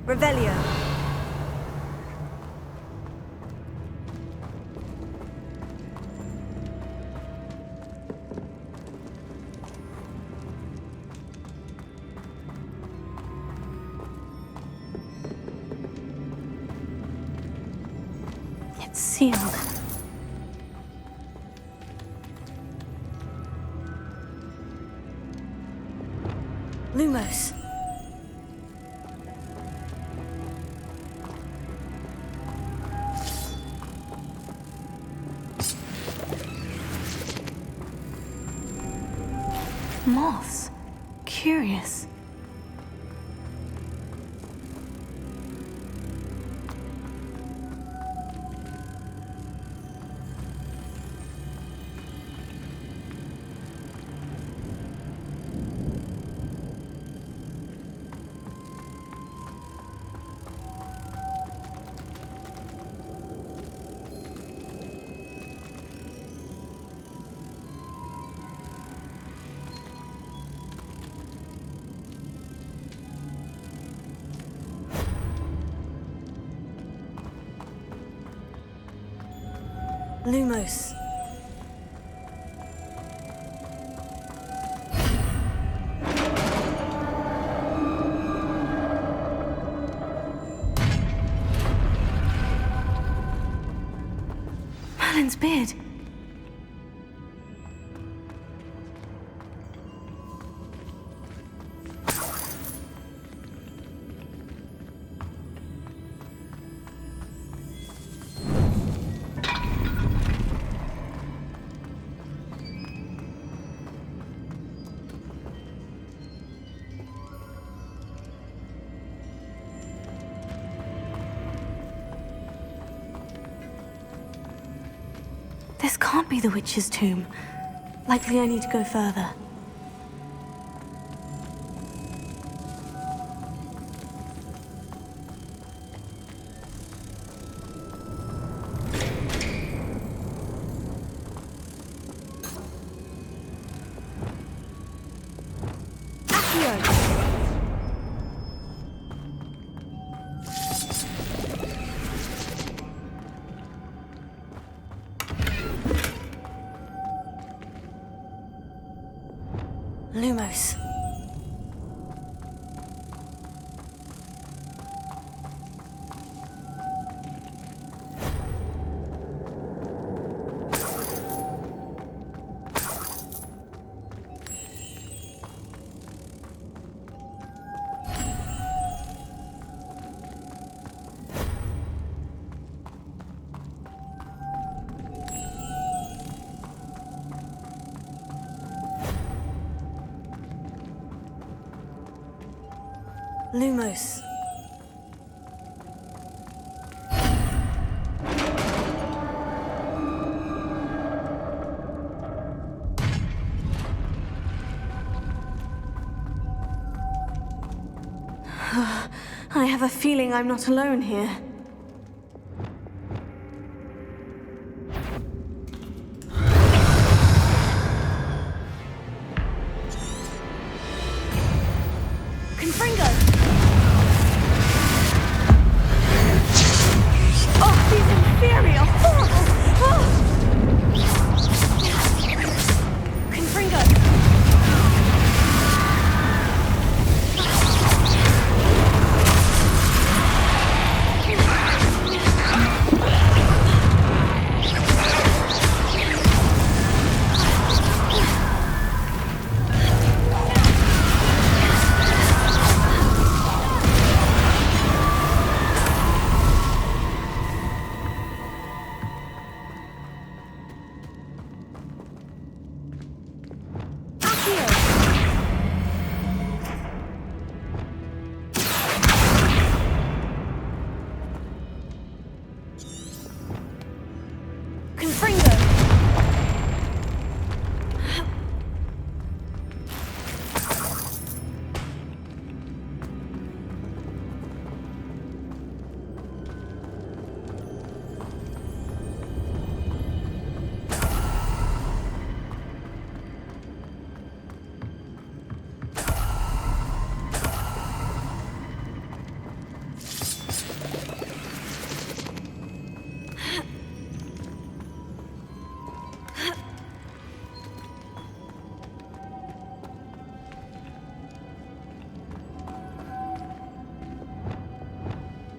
Revelio. It's sealed. Lumos. Moths. Curious. Lumos. Merlin's beard. This can't be the witch's tomb. Likely I need to go further. Lumos. Lumos. I have a feeling I'm not alone here.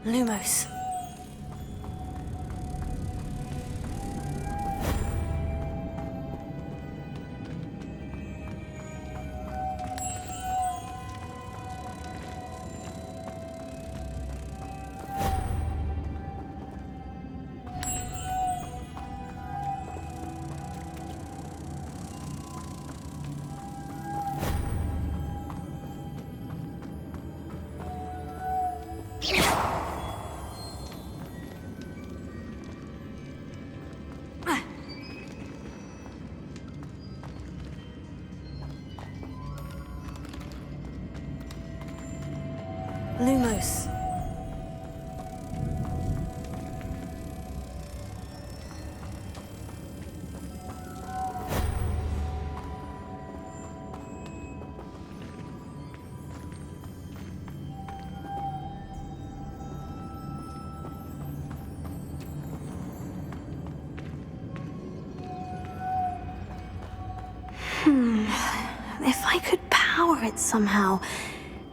Lumos. Lumos. If I could power it somehow,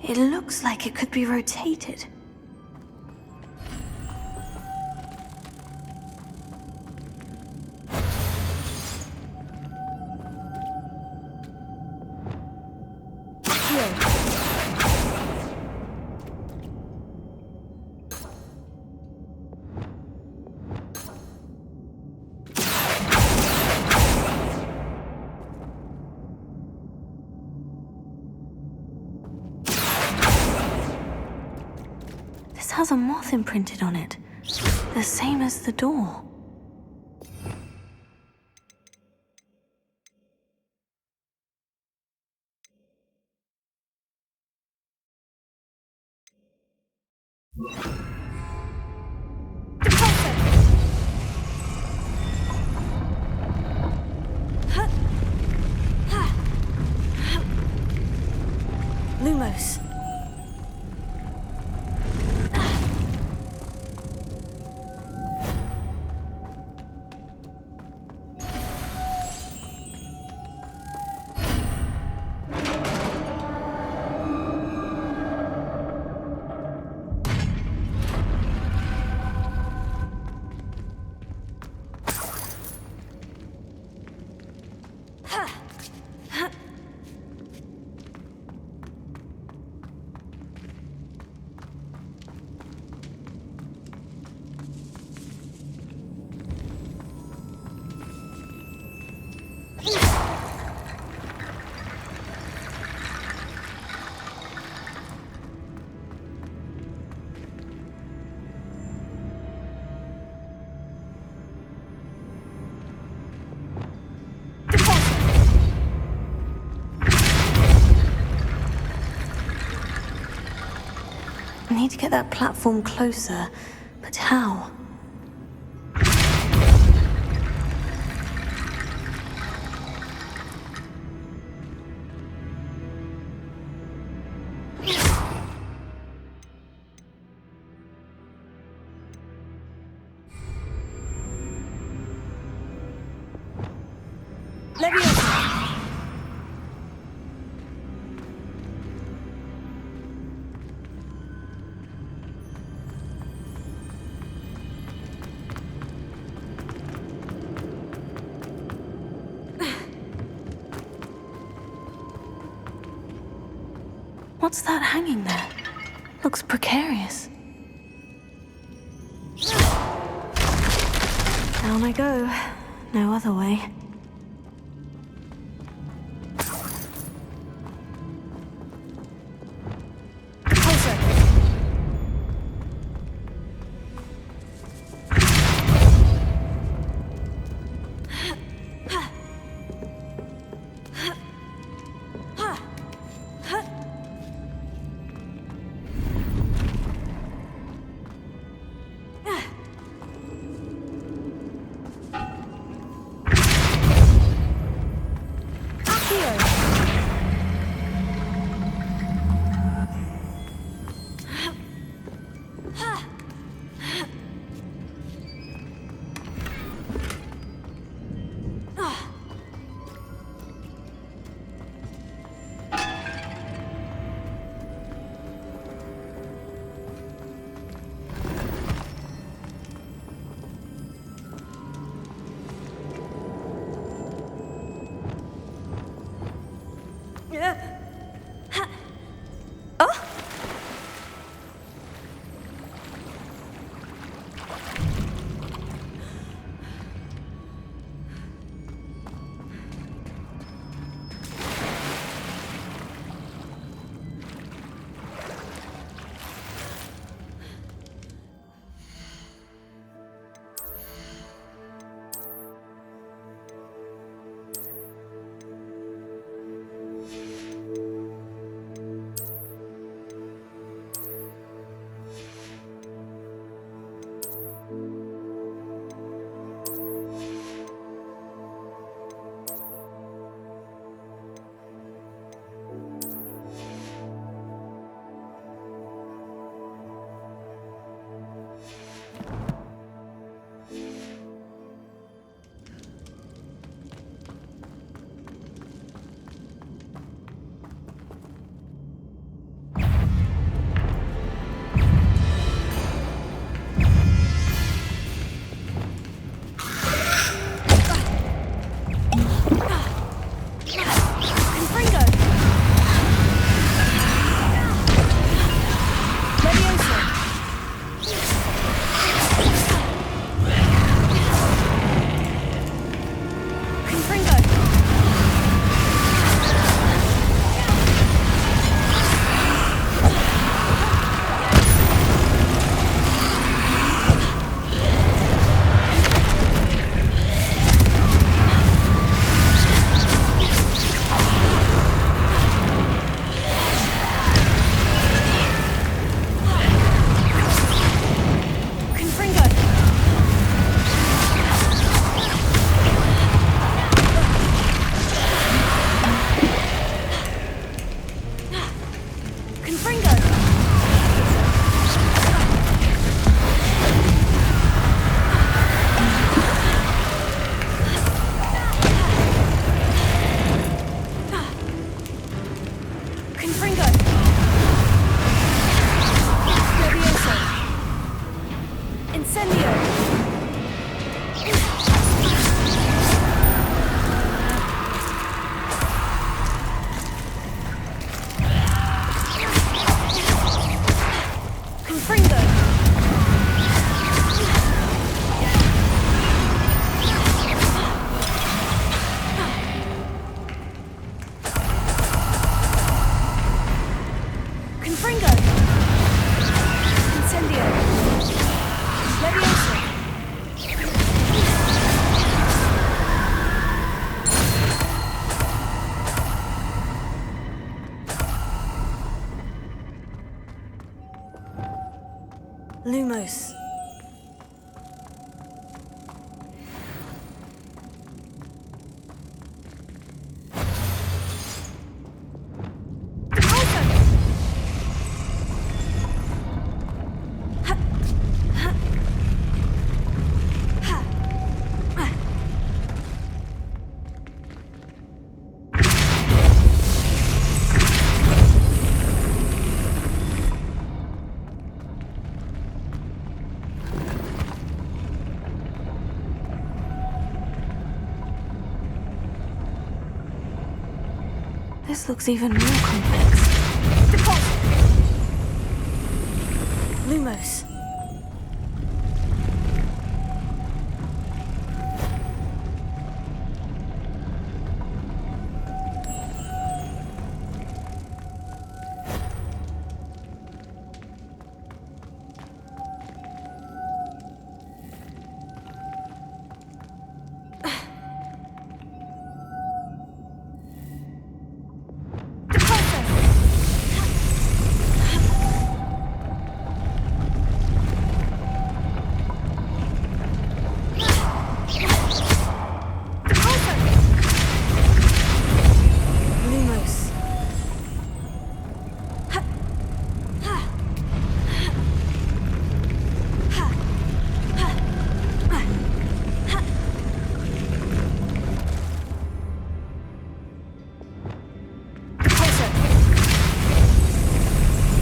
it looks like it could be rotated. This has a moth imprinted on it, the same as the door. Lumos. I need to get that platform closer, but how? What's that hanging there? Looks precarious. Down I go. No other way. Confringo! Confringo! Incendio! Leviosa! Lumos. This looks even more complex. Lumos.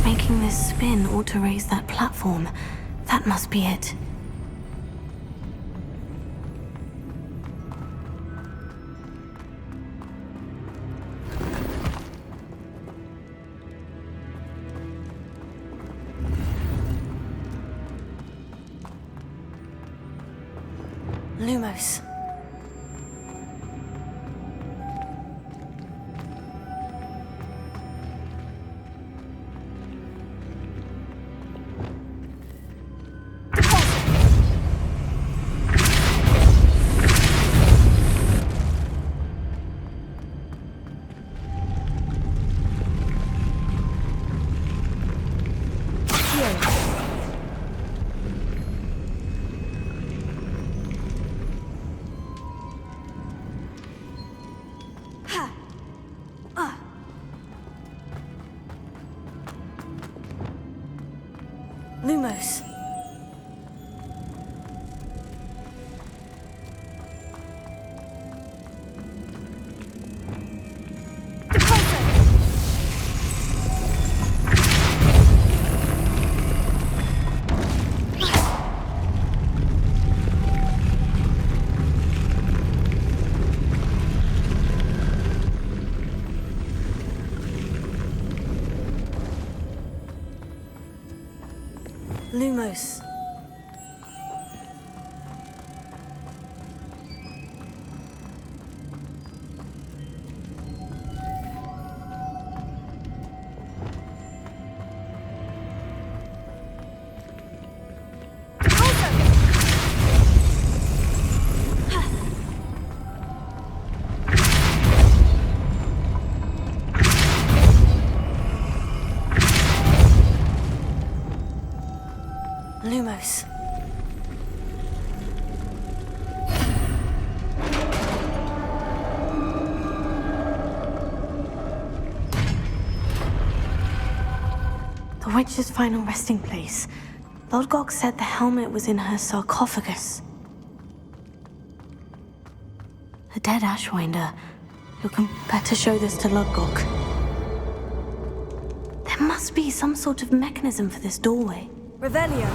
Making this spin ought to raise that platform. That must be it. Lumos. Lumos. Lumos. Lumos. The witch's final resting place. Lodgok said the helmet was in her sarcophagus. A dead Ashwinder. You can better show this to Lodgok. There must be some sort of mechanism for this doorway. Revelio.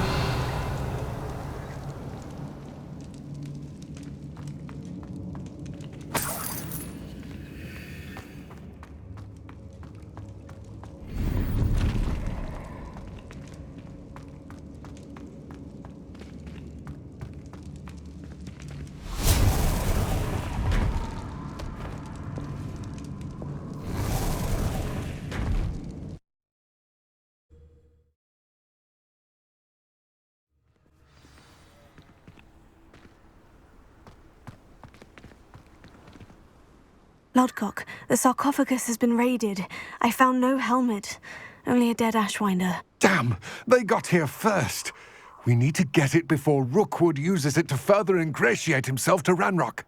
Lodgok, the sarcophagus has been raided. I found no helmet, only a dead Ashwinder. Damn! They got here first. We need to get it before Rookwood uses it to further ingratiate himself to Ranrock.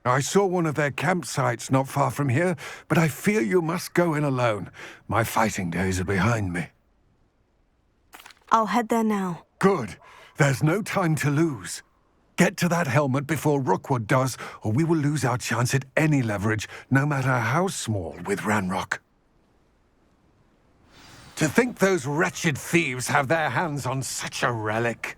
I saw one of their campsites not far from here, but I fear you must go in alone. My fighting days are behind me. I'll head there now. Good. There's no time to lose. Get to that helmet before Rookwood does, or we will lose our chance at any leverage, no matter how small, with Ranrock. To think those wretched thieves have their hands on such a relic.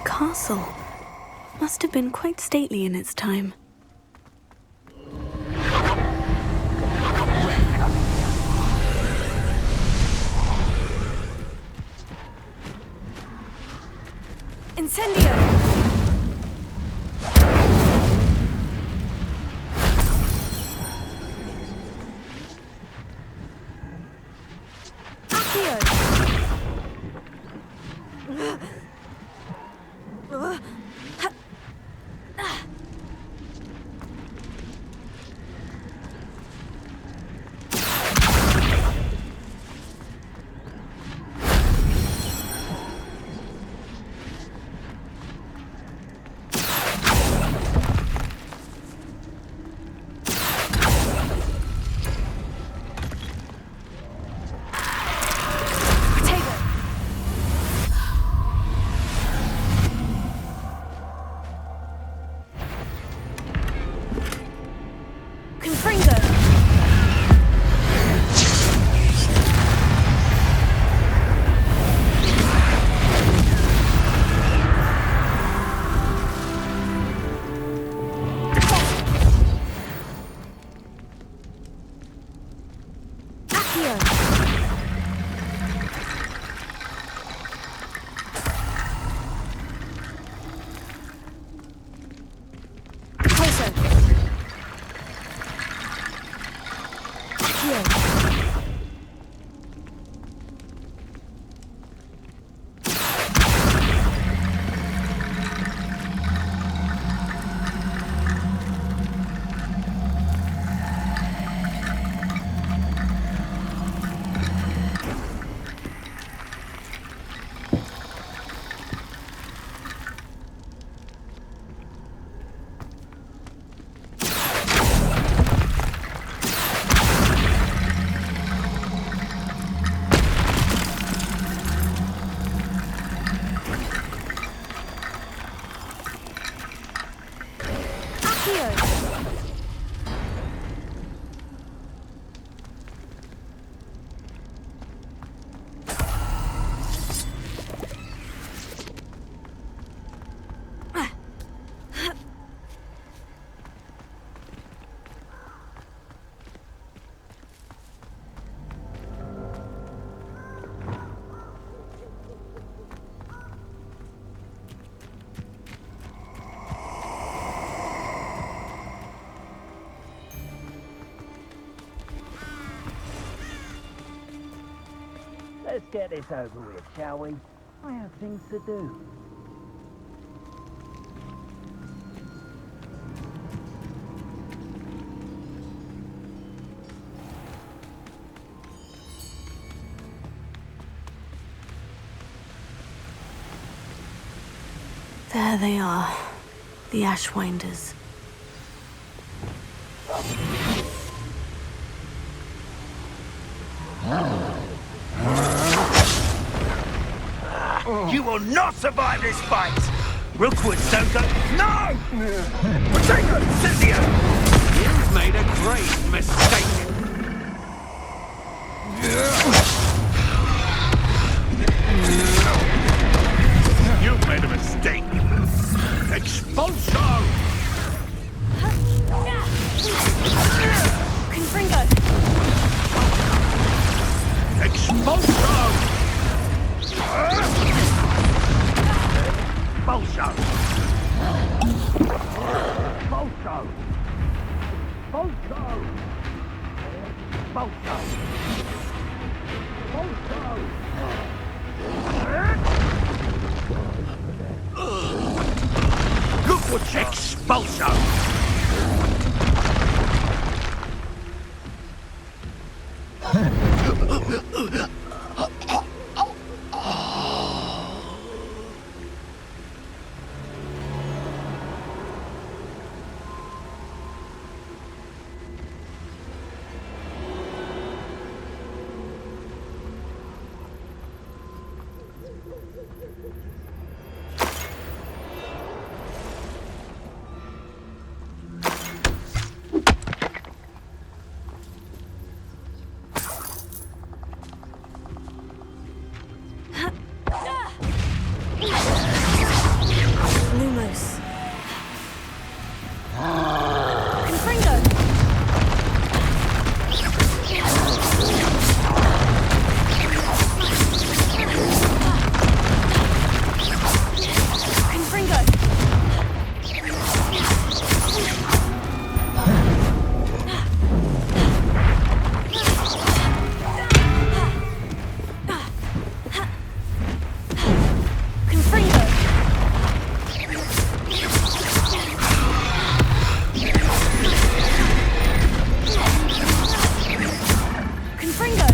Castle must have been quite stately in its time. Incendio! Let's get this over with, shall we? I have things to do. There they are, the Ashwinders. You will not survive this fight! Rookwood's don't go... No! Protego! Cynthia! You've made a great mistake. You've made a mistake! Expulso! Confringo! Expulso! Expulso! Expulso! Expulso! Expulso! Look what's expulso! Lumos. Confringo! Confringo! Confringo! Confringo!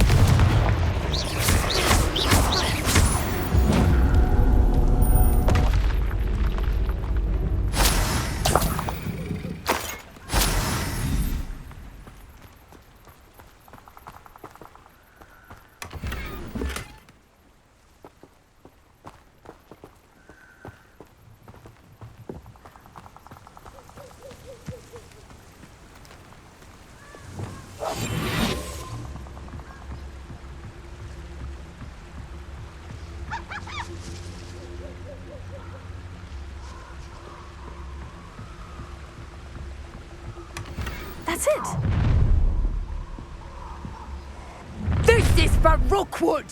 That's it! This is for Rookwood!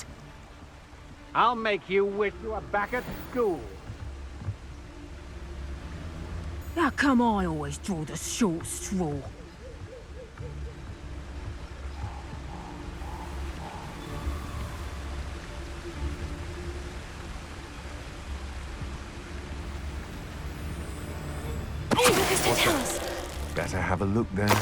I'll make you wish you were back at school. How come I always draw the short straw? Lucas, don't tell us! Better have a look then.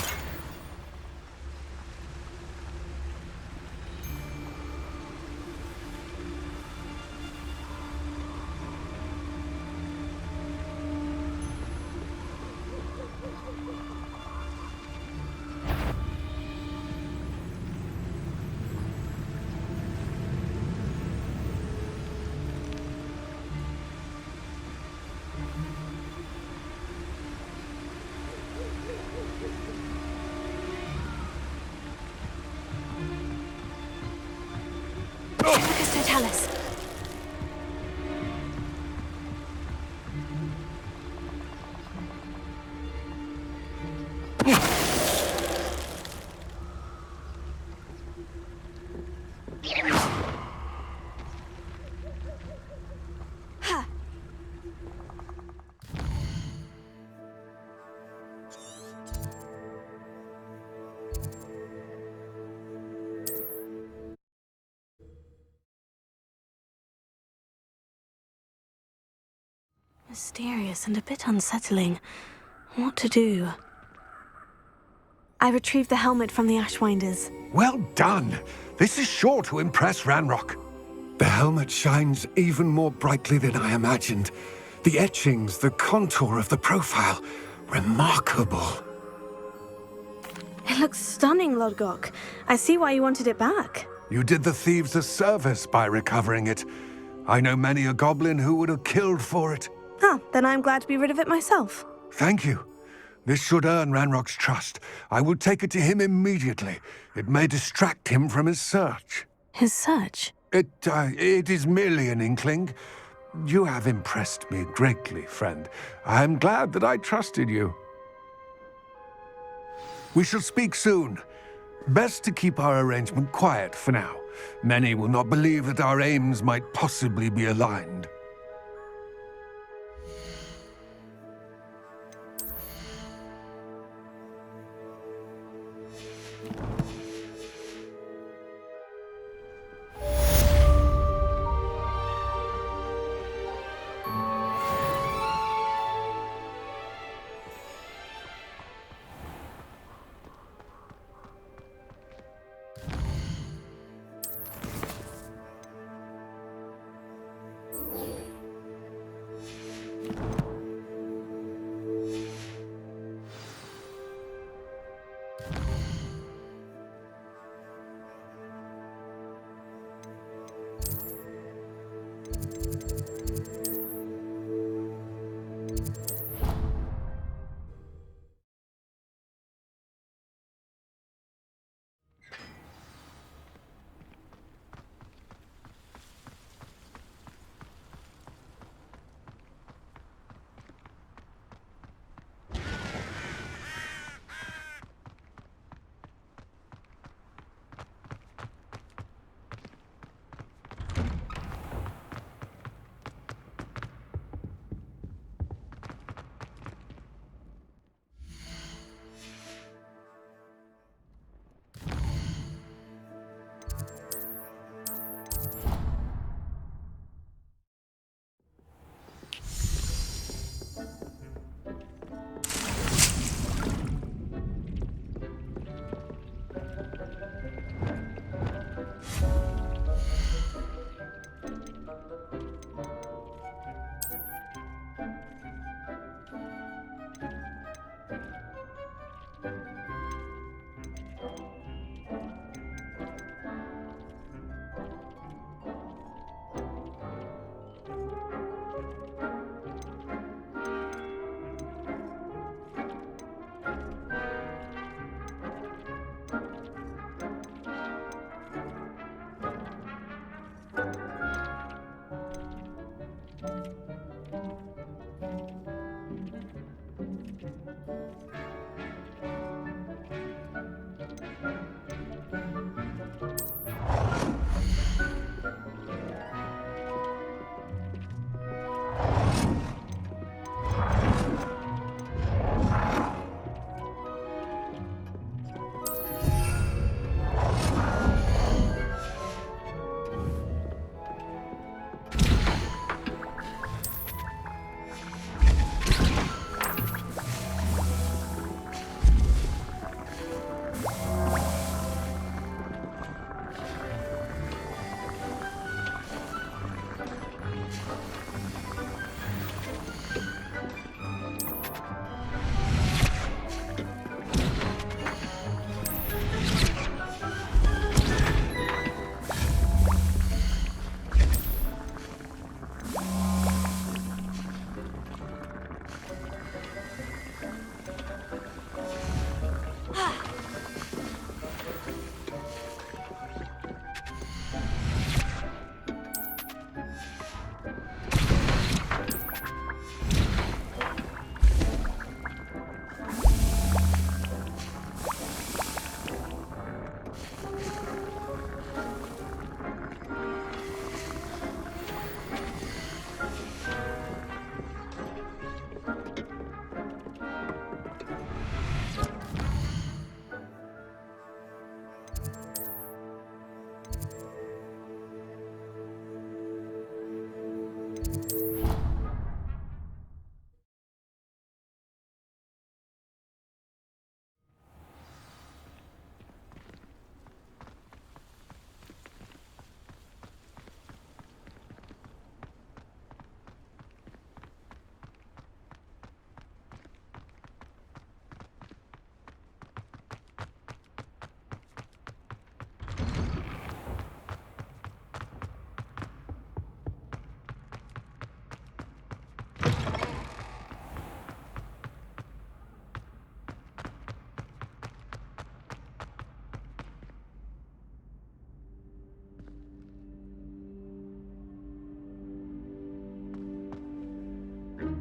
Lucas, don't tell us! Ha! Mysterious and a bit unsettling. What to do? I retrieved the helmet from the Ashwinders. Well done! This is sure to impress Ranrock. The helmet shines even more brightly than I imagined. The etchings, the contour of the profile. Remarkable. It looks stunning, Lodgok. I see why you wanted it back. You did the thieves a service by recovering it. I know many a goblin who would have killed for it. Ah, then I'm glad to be rid of it myself. Thank you. This should earn Ranrock's trust. I will take it to him immediately. It may distract him from his search. His search? It is merely an inkling. You have impressed me greatly, friend. I am glad that I trusted you. We shall speak soon. Best to keep our arrangement quiet for now. Many will not believe that our aims might possibly be aligned.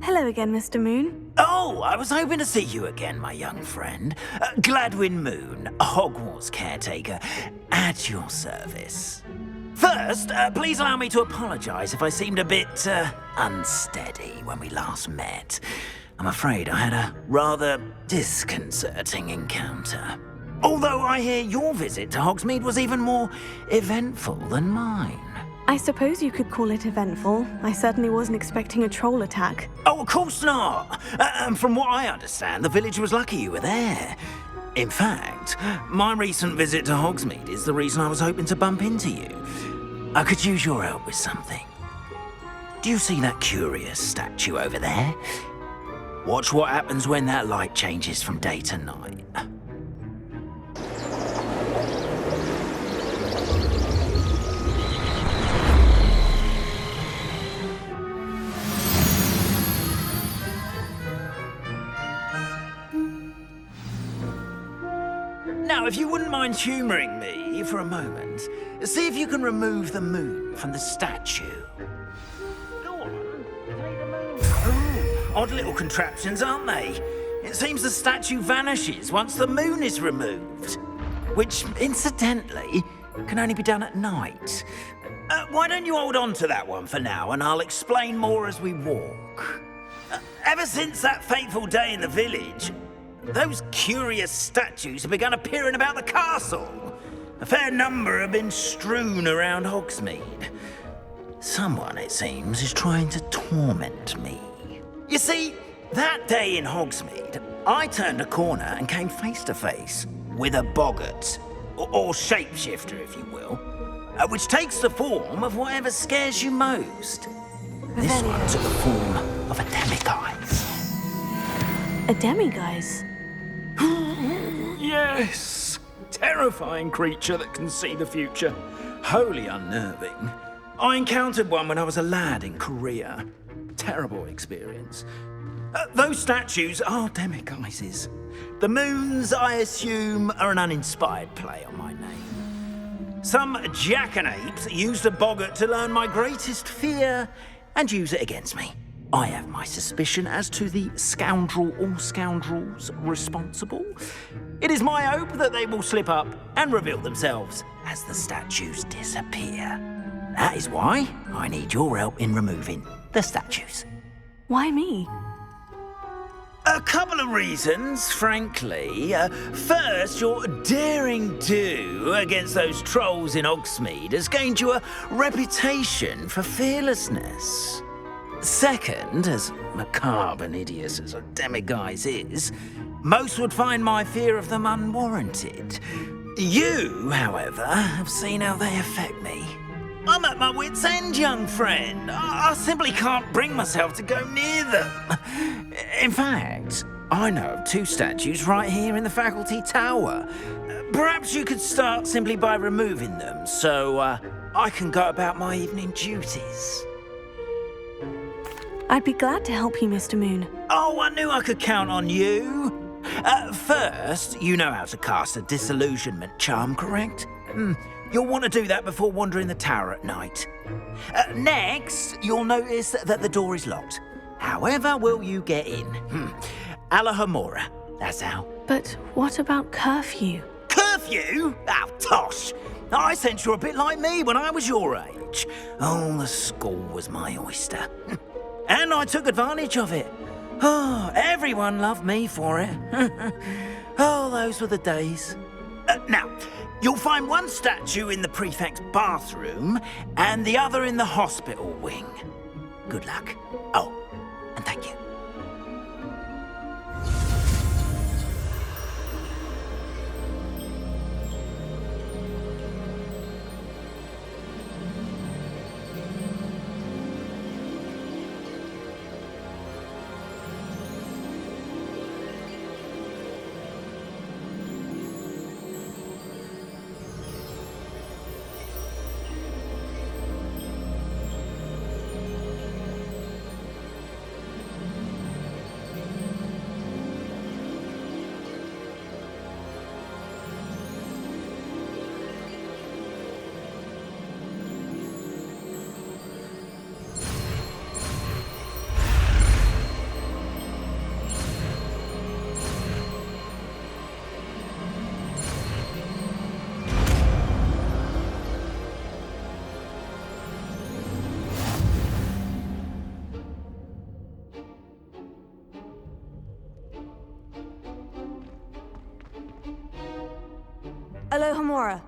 Hello again, Mr. Moon. Oh, I was hoping to see you again, my young friend. Gladwin Moon, Hogwarts caretaker, at your service. First, please allow me to apologise if I seemed a bit unsteady when we last met. I'm afraid I had a rather disconcerting encounter. Although I hear your visit to Hogsmeade was even more eventful than mine. I suppose you could call it eventful. I certainly wasn't expecting a troll attack. Oh, of course not. And from what I understand, the village was lucky you were there. In fact, my recent visit to Hogsmeade is the reason I was hoping to bump into you. I could use your help with something. Do you see that curious statue over there? Watch what happens when that light changes from day to night. Now, if you wouldn't mind humouring me for a moment, see if you can remove the moon from the statue. Go on, take the moon. Ooh, odd little contraptions, aren't they? It seems the statue vanishes once the moon is removed. Which, incidentally, can only be done at night. Why don't you hold on to that one for now, and I'll explain more as we walk. Ever since that fateful day in the village, those curious statues have begun appearing about the castle. A fair number have been strewn around Hogsmeade. Someone, it seems, is trying to torment me. You see, that day in Hogsmeade, I turned a corner and came face to face with a boggart, or shapeshifter, if you will, which takes the form of whatever scares you most. This one took the form of a demiguise. A demiguise? Yes! Terrifying creature that can see the future. Wholly unnerving. I encountered one when I was a lad in Korea. Terrible experience. Those statues are demiguises. The moons, I assume, are an uninspired play on my name. Some jackanapes used a boggart to learn my greatest fear and use it against me. I have my suspicion as to the scoundrel or scoundrels responsible. It is my hope that they will slip up and reveal themselves as the statues disappear. That is why I need your help in removing the statues. Why me? A couple of reasons, frankly. First, your daring do against those trolls in Hogsmeade has gained you a reputation for fearlessness. Second, as macabre and hideous as a demiguise is, most would find my fear of them unwarranted. You, however, have seen how they affect me. I'm at my wit's end, young friend. I simply can't bring myself to go near them. In fact, I know of two statues right here in the faculty tower. Perhaps you could start simply by removing them, so I can go about my evening duties. I'd be glad to help you, Mr. Moon. Oh, I knew I could count on you. First, you know how to cast a disillusionment charm, correct? You'll want to do that before wandering the tower at night. Next, you'll notice that the door is locked. However will you get in? Alahomora, that's how. But what about curfew? Curfew? Oh, tosh. I sense you're a bit like me when I was your age. Oh, the school was my oyster. And I took advantage of it. Oh, everyone loved me for it. Oh, those were the days. Now, you'll find one statue in the prefect's bathroom and the other in the hospital wing. Good luck. Oh, and thank you. Alohomora.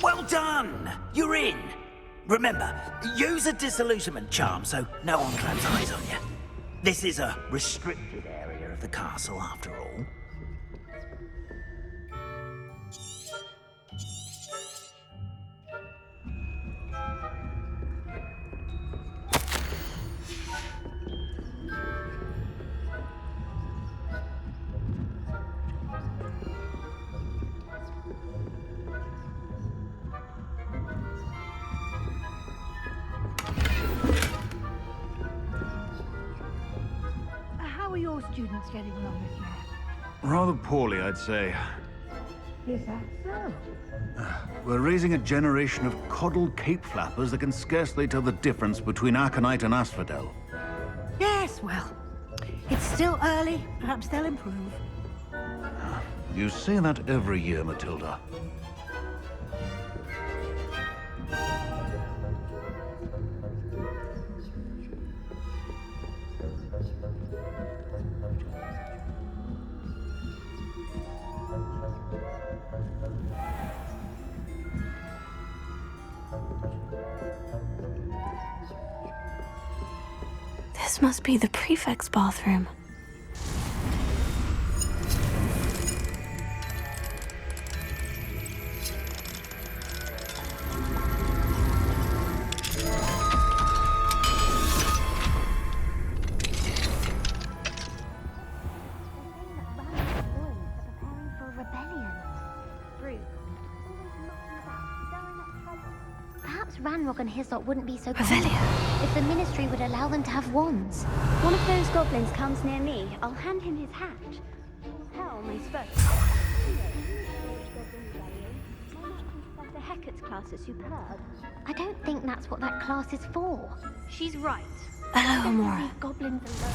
Well done! You're in! Remember, use a disillusionment charm so no one claps eyes on you. This is a restricted area of the castle, after all. How are your students getting along this year? Rather poorly, I'd say. Is that so? We're raising a generation of coddled cape flappers that can scarcely tell the difference between aconite and asphodel. Yes, well, it's still early. Perhaps they'll improve. You say that every year, Matilda. This must be the prefect's bathroom. Perhaps Ranrock and Hislop wouldn't be so Revelio. if the Ministry would allow them to have wands. One of those goblins comes near me, I'll hand him his hat. Helm, I suppose. Professor Hecat's class is superb. I don't think that's what that class is for. She's right. Alohomora. Leave goblins alone.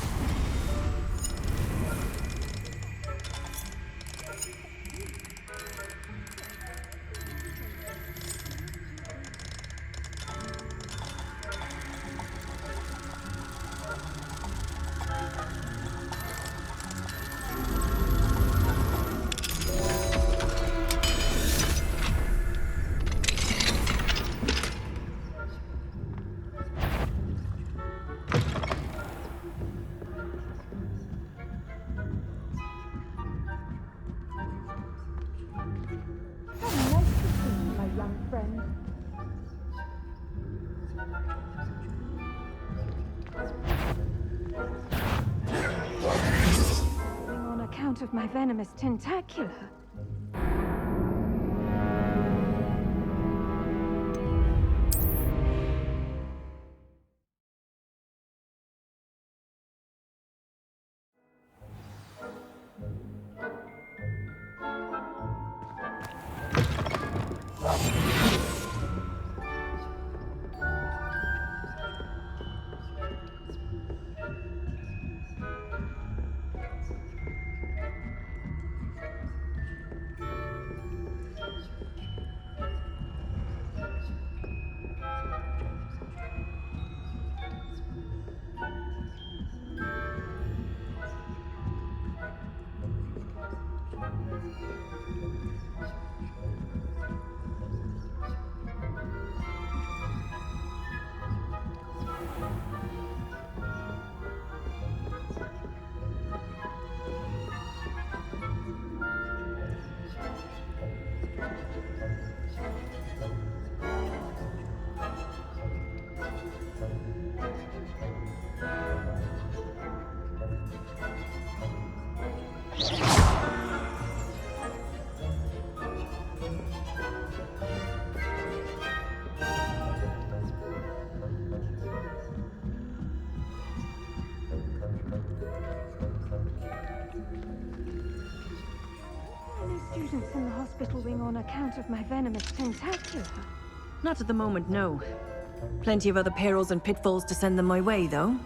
On account of my venomous tentacula. students in the hospital wing on account of my venomous tentacular? Not at the moment, no. Plenty of other perils and pitfalls to send them my way, though.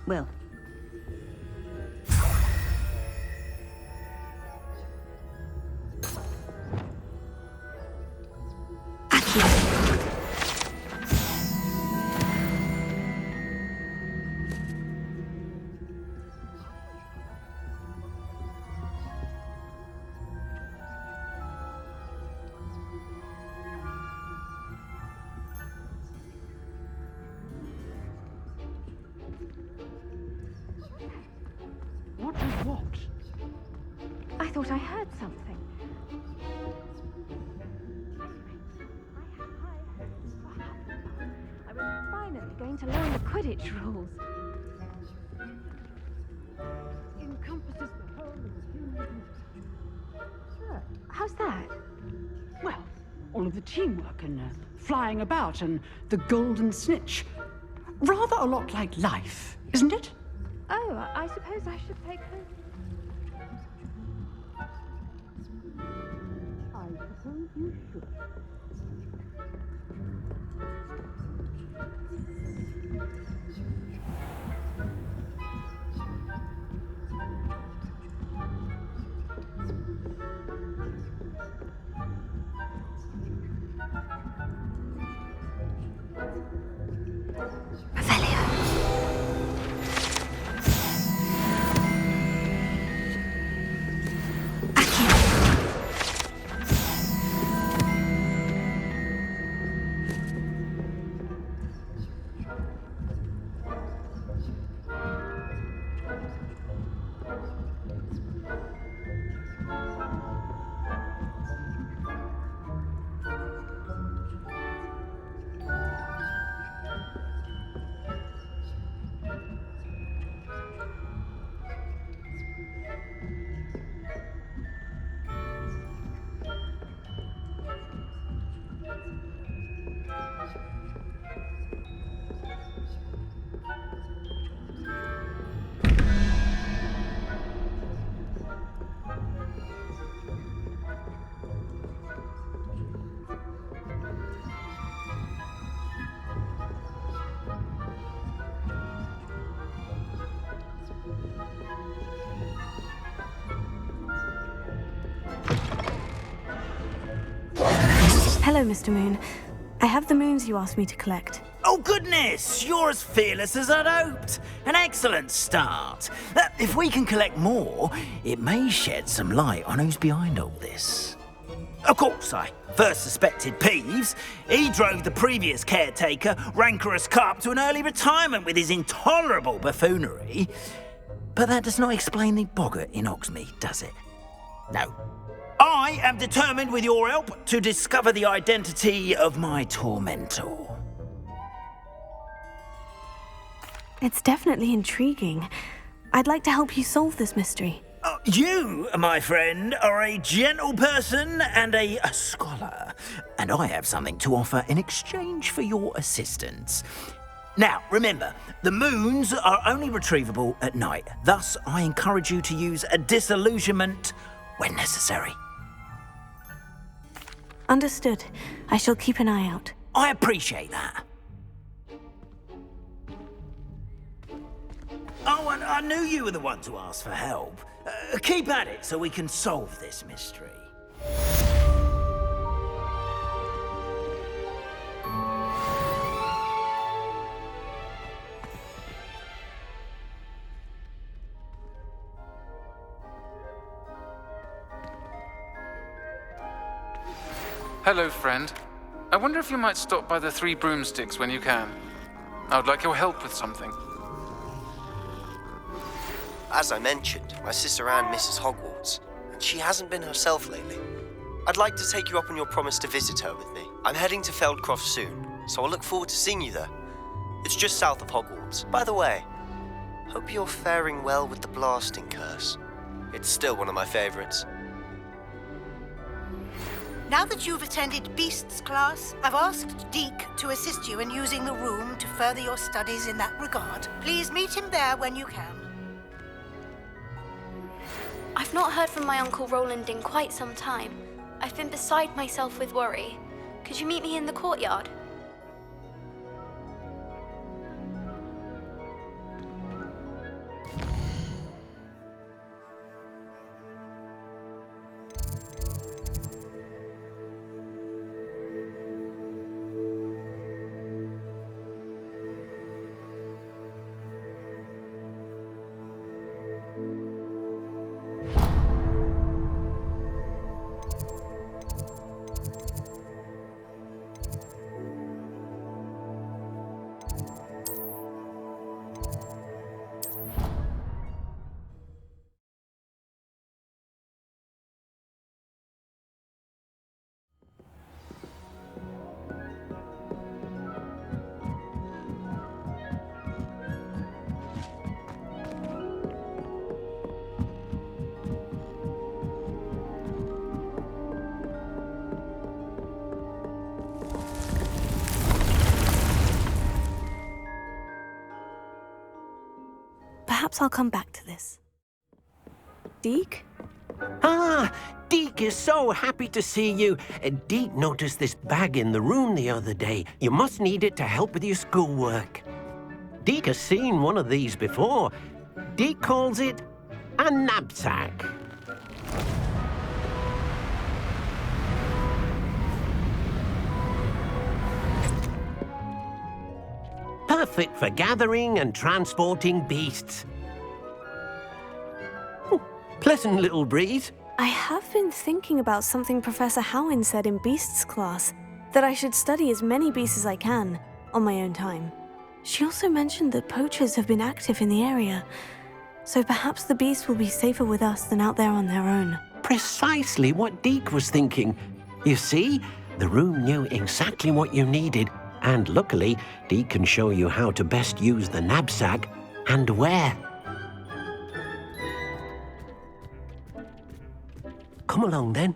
Well. What was what? I thought I heard something. I was finally going to learn the Quidditch rules. Encompasses the whole of the human... Sure. How's that? Well, all of the teamwork and flying about and the golden snitch. Rather a lot like life, isn't it? Oh, I suppose I should take her. I suppose you should. Hello, Mr. Moon. I have the moons you asked me to collect. Oh, goodness! You're as fearless as I'd hoped. An excellent start. If we can collect more, it may shed some light on who's behind all this. Of course, I first suspected Peeves. He drove the previous caretaker, Rancorous Carp, to an early retirement with his intolerable buffoonery. But that does not explain the boggart in Hogsmeade, does it? No. I am determined, with your help, to discover the identity of my tormentor. It's definitely intriguing. I'd like to help you solve this mystery. You, my friend, are a gentle person and a scholar, and I have something to offer in exchange for your assistance. Now, remember, the moons are only retrievable at night. Thus, I encourage you to use a disillusionment when necessary. Understood. I shall keep an eye out. I appreciate that. Oh, and I knew you were the one to ask for help. Keep at it so we can solve this mystery. Hello, friend. I wonder if you might stop by the Three Broomsticks when you can. I would like your help with something. As I mentioned, my sister Anne misses Hogwarts, and she hasn't been herself lately. I'd like to take you up on your promise to visit her with me. I'm heading to Feldcroft soon, so I'll look forward to seeing you there. It's just south of Hogwarts. By the way, hope you're faring well with the blasting curse. It's still one of my favorites. Now that you've attended Beasts class, I've asked Deke to assist you in using the room to further your studies in that regard. Please meet him there when you can. I've not heard from my Uncle Roland in quite some time. I've been beside myself with worry. Could you meet me in the courtyard? Perhaps I'll come back to this. Deke? Ah, Deke is so happy to see you. Deke noticed this bag in the room the other day. You must need it to help with your schoolwork. Deke has seen one of these before. Deke calls it a knapsack. Perfect for gathering and transporting beasts. Pleasant little breeze. I have been thinking about something Professor Howin said in Beasts class, that I should study as many beasts as I can, on my own time. She also mentioned that poachers have been active in the area, so perhaps the beasts will be safer with us than out there on their own. Precisely what Deke was thinking. You see, the room knew exactly what you needed, and luckily, Deke can show you how to best use the knapsack and where. Come along, then.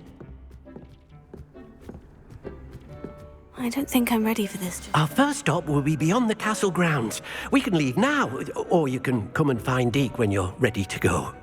I don't think I'm ready for this. Our first stop will be beyond the castle grounds. We can leave now, or you can come and find Deke when you're ready to go.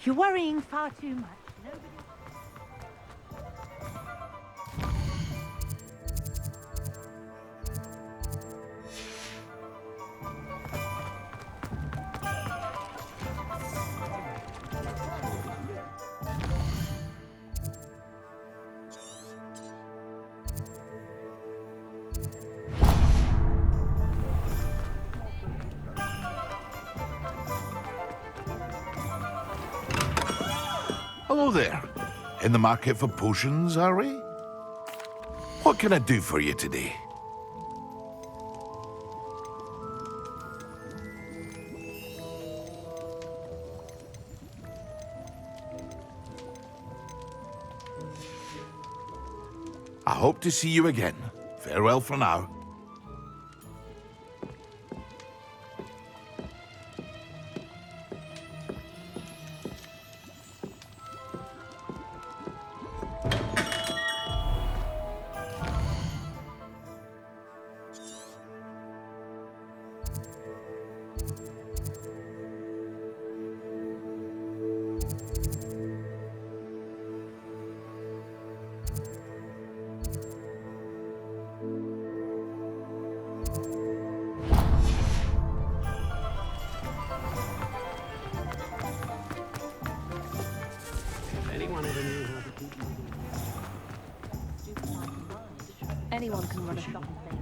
You're worrying far too much. Hello there. In the market for potions, are we? What can I do for you today? I hope to see you again. Farewell for now. one ever knew how to keep moving. Anyone can run a shop and thing.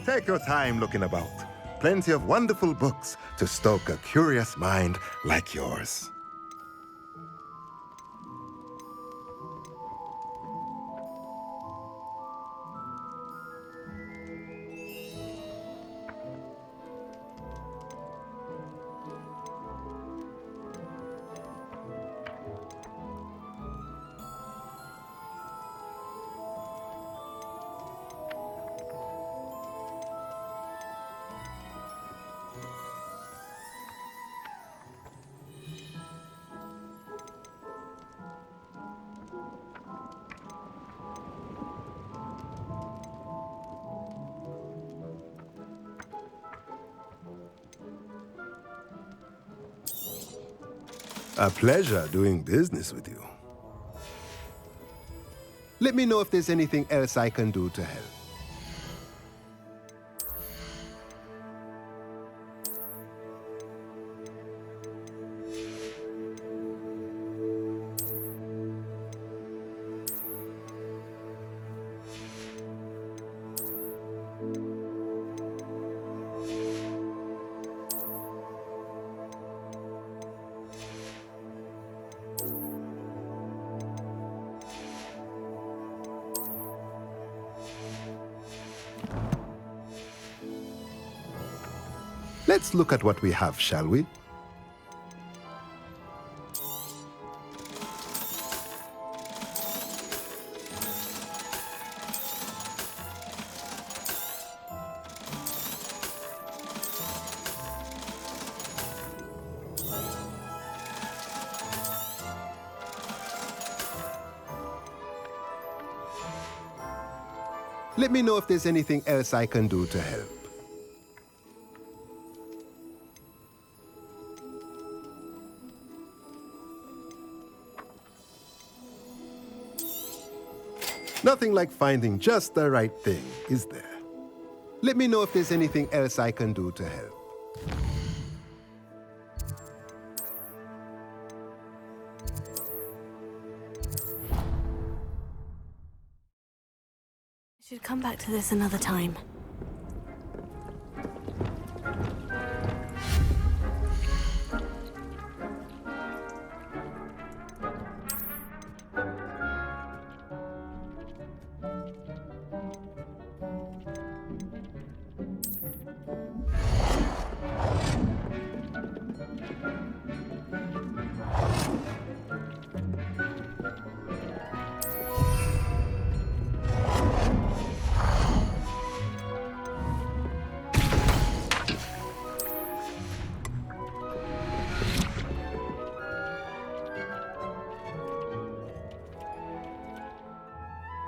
Take your time looking about. Plenty of wonderful books to stoke a curious mind like yours. A pleasure doing business with you. Let me know if there's anything else I can do to help. Let's look at what we have, shall we? Let me know if there's anything else I can do to help. Nothing like finding just the right thing, is there? Let me know if there's anything else I can do to help. I should come back to this another time.